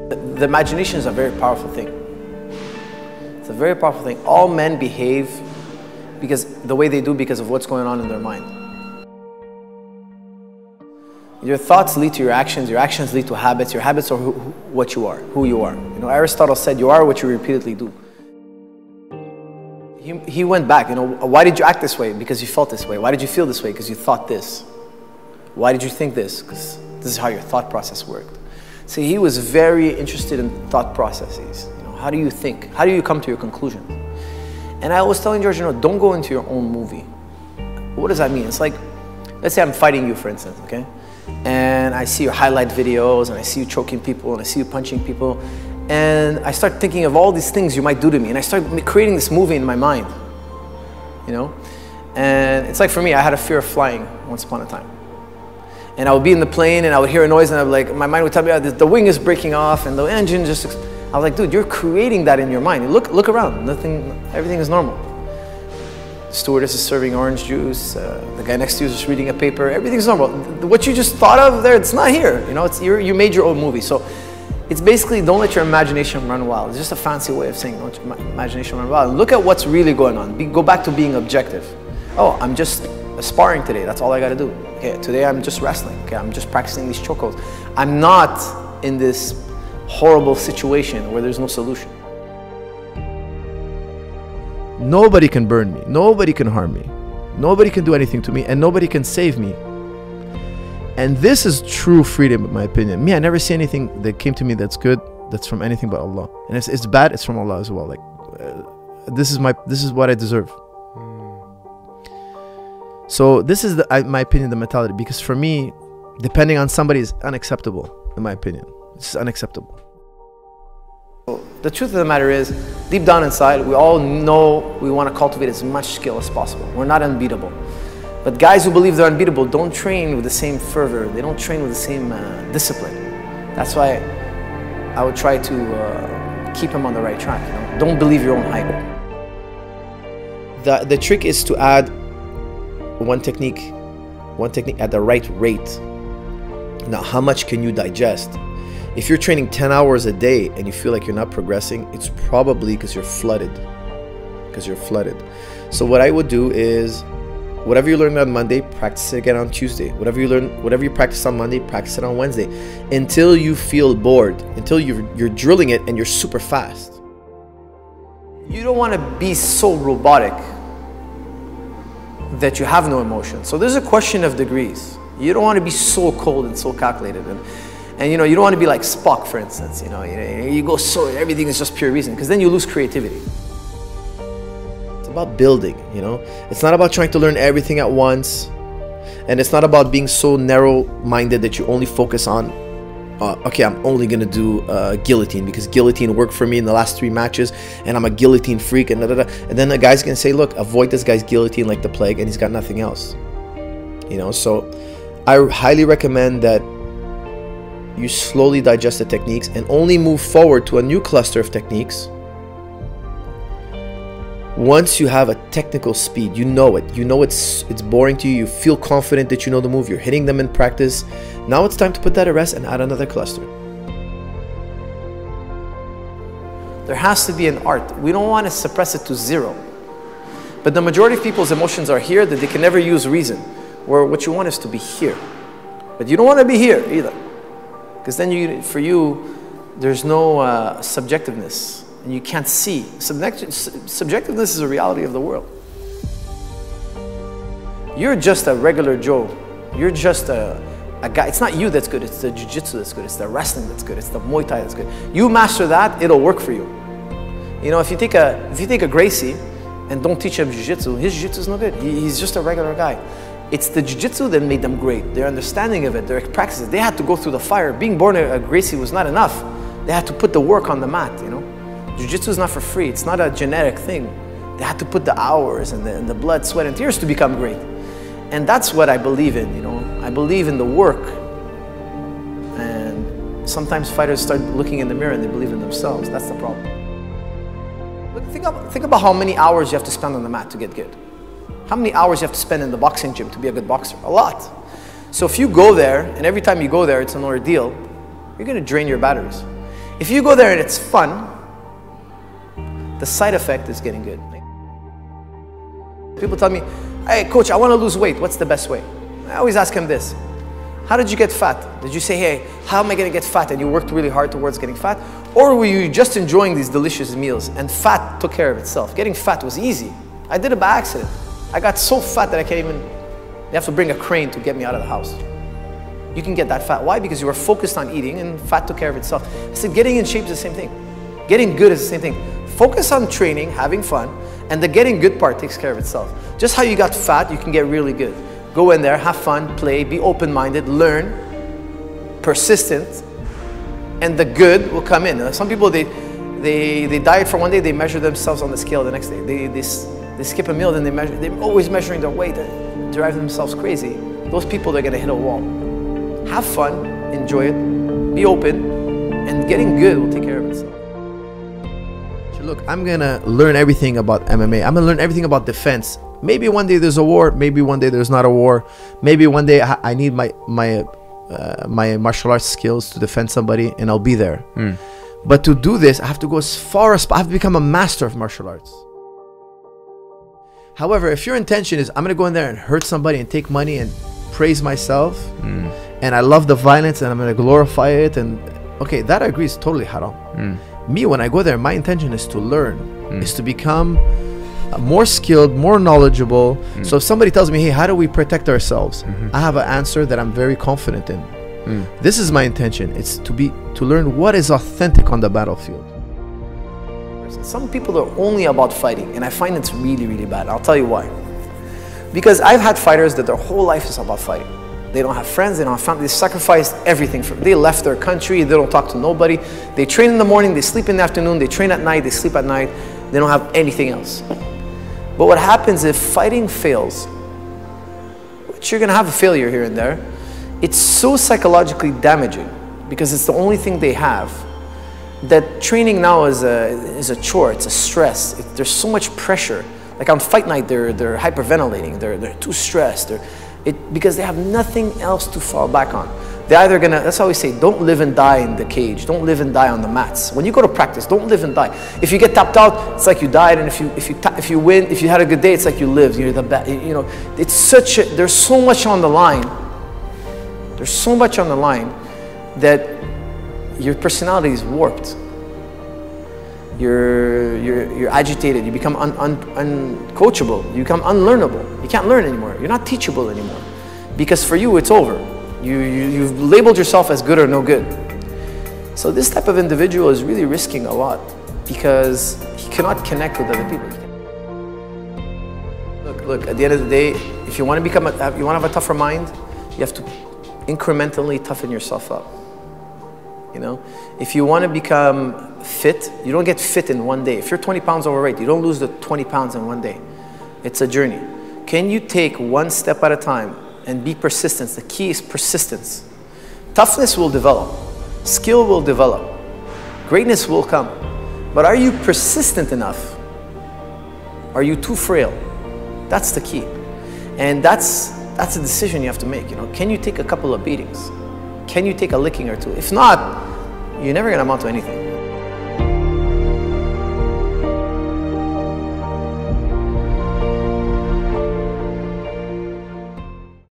The imagination is a very powerful thing. It's a very powerful thing. All men behave because the way they do because of what's going on in their mind. Your thoughts lead to your actions lead to habits, your habits are what you are, who you are. You know, Aristotle said you are what you repeatedly do. He went back, you know, why did you act this way? Because you felt this way. Why did you feel this way? Because you thought this. Why did you think this? Because this is how your thought process worked. See, he was very interested in thought processes. You know, how do you think? How do you come to your conclusions? And I was telling George, you know, don't go into your own movie. What does that mean? It's like, let's say I'm fighting you, for instance, okay? And I see your highlight videos, and I see you choking people, and I see you punching people, and I start thinking of all these things you might do to me, and I start creating this movie in my mind, you know? And it's like for me, I had a fear of flying once upon a time. And I would be in the plane, and I would hear a noise, and I'd be like, my mind would tell me, oh, the wing is breaking off, and the engine just... I was like, dude, you're creating that in your mind. Look around, everything is normal. The stewardess is serving orange juice, the guy next to you is just reading a paper, everything's normal. What you just thought of there, it's not here. You know, you made your own movie. So it's basically, don't let your imagination run wild. It's just a fancy way of saying, don't let your imagination run wild. Look at what's really going on. Go back to being objective. Oh, I'm just sparring today, that's all I gotta do. Okay, today I'm just wrestling. Okay, I'm just practicing these chokeholds. I'm not in this horrible situation where there's no solution. Nobody can burn me. Nobody can harm me. Nobody can do anything to me, and nobody can save me. And this is true freedom, in my opinion. Me, I never see anything that came to me that's good, that's from anything but Allah. And if it's bad, it's from Allah as well. Like, this is what I deserve. So this is, my opinion, the mentality. Because for me, depending on somebody is unacceptable, in my opinion. It's unacceptable. The truth of the matter is, deep down inside, we all know we want to cultivate as much skill as possible. We're not unbeatable. But guys who believe they're unbeatable don't train with the same fervor. They don't train with the same discipline. That's why I would try to keep them on the right track. You know? Don't believe your own hype. The trick is to add one technique at the right rate. Now, how much can you digest? If you're training 10 hours a day and you feel like you're not progressing, it's probably because you're flooded. So what I would do is, whatever you learned on Monday, practice it again on Tuesday. Whatever you practice on Monday, practice it on Wednesday. Until you feel bored, until you're drilling it and you're super fast. You don't want to be so robotic that you have no emotion. So there's a question of degrees. You don't want to be so cold and so calculated. And you know, you don't want to be like Spock, for instance. You go so, everything is just pure reason, because then you lose creativity. It's about building, you know. It's not about trying to learn everything at once. And it's not about being so narrow-minded that you only focus on, okay, I'm only going to do guillotine because guillotine worked for me in the last 3 matches and I'm a guillotine freak and da-da-da. And then the guy's going to say, look, avoid this guy's guillotine like the plague, and he's got nothing else. You know, so I highly recommend that you slowly digest the techniques and only move forward to a new cluster of techniques once you have a technical speed. You know it's boring to you, you feel confident that you know the move, you're hitting them in practice. Now it's time to put that to rest and add another cluster. There has to be an art. We don't want to suppress it to 0. But the majority of people's emotions are here, that they can never use reason. Where what you want is to be here. But you don't want to be here either. Because then for you, there's no subjectiveness, and you can't see. Subjectiveness is a reality of the world. You're just a regular Joe. You're just a guy. It's not you that's good, it's the jiu-jitsu that's good, it's the wrestling that's good, it's the Muay Thai that's good. You master that, it'll work for you. You know, if you take a Gracie and don't teach him jiu-jitsu, his jiu-jitsu is no good. He's just a regular guy. It's the jiu-jitsu that made them great. Their understanding of it, their practices. They had to go through the fire. Being born a Gracie was not enough. They had to put the work on the mat, you know. Jiu-jitsu is not for free. It's not a genetic thing. They had to put the hours and the blood, sweat, and tears to become great. And that's what I believe in, you know. I believe in the work. And sometimes fighters start looking in the mirror and they believe in themselves. That's the problem. Look, think about how many hours you have to spend on the mat to get good. How many hours you have to spend in the boxing gym to be a good boxer? A lot. So if you go there, and every time you go there, it's an ordeal, you're going to drain your batteries. If you go there and it's fun, the side effect is getting good. People tell me, hey coach, I want to lose weight. What's the best way? I always ask him this. How did you get fat? Did you say, hey, how am I going to get fat? And you worked really hard towards getting fat? Or were you just enjoying these delicious meals and fat took care of itself? Getting fat was easy. I did it by accident. I got so fat that I can't even, they have to bring a crane to get me out of the house. You can get that fat. Why? Because you were focused on eating and fat took care of itself. I said getting in shape is the same thing. Getting good is the same thing. Focus on training, having fun, and the getting good part takes care of itself. Just how you got fat, you can get really good. Go in there, have fun, play, be open-minded, learn, persistent, and the good will come in. Some people, they diet for one day, they measure themselves on the scale the next day. They skip a meal, then they're always measuring their weight, they drive themselves crazy. Those people, they're gonna hit a wall. Have fun, enjoy it, be open, and getting good will take care of itself. Look, I'm gonna learn everything about MMA. I'm gonna learn everything about defense. Maybe one day there's a war, maybe one day there's not a war. Maybe one day I need my martial arts skills to defend somebody and I'll be there. But to do this, I have to go as far as, I have to become a master of martial arts. However, if your intention is, I'm gonna go in there and hurt somebody and take money and praise myself, and I love the violence and I'm gonna glorify it, and okay, that I agree is totally haram. Me, when I go there, my intention is to learn, is to become more skilled, more knowledgeable. So if somebody tells me, hey, how do we protect ourselves? I have an answer that I'm very confident in. This is my intention. It's to learn what is authentic on the battlefield. Some people are only about fighting, and I find it's really, really bad. I'll tell you why. Because I've had fighters that their whole life is about fighting. They don't have friends, they don't have family, they sacrificed everything. They left their country, they don't talk to nobody. They train in the morning, they sleep in the afternoon, they train at night, they sleep at night. They don't have anything else. But what happens if fighting fails, which you're gonna have a failure here and there, it's so psychologically damaging because it's the only thing they have, that training now is a chore, it's a stress. There's so much pressure. Like on fight night, they're hyperventilating, they're too stressed, because they have nothing else to fall back on. They're either gonna, that's how we say, don't live and die in the cage, don't live and die on the mats. When you go to practice, don't live and die. If you get tapped out, it's like you died, and if you win, if you had a good day, it's like you lived. You're the best. You know, it's such there's so much on the line. There's so much on the line that your personality is warped. You're agitated. You become uncoachable. You become unlearnable. You can't learn anymore. You're not teachable anymore, because for you it's over. You've labeled yourself as good or no good. So this type of individual is really risking a lot because he cannot connect with other people. Look. At the end of the day, if you want to have a tougher mind, you have to incrementally toughen yourself up. You know, if you want to become fit, you don't get fit in one day. If you're 20 pounds overweight, you don't lose the 20 pounds in one day. It's a journey. Can you take one step at a time and be persistent? The key is persistence. Toughness will develop. Skill will develop. Greatness will come. But are you persistent enough? Are you too frail? That's the key. And that's a decision you have to make. You know, can you take a couple of beatings? Can you take a licking or two? If not, you're never going to amount to anything.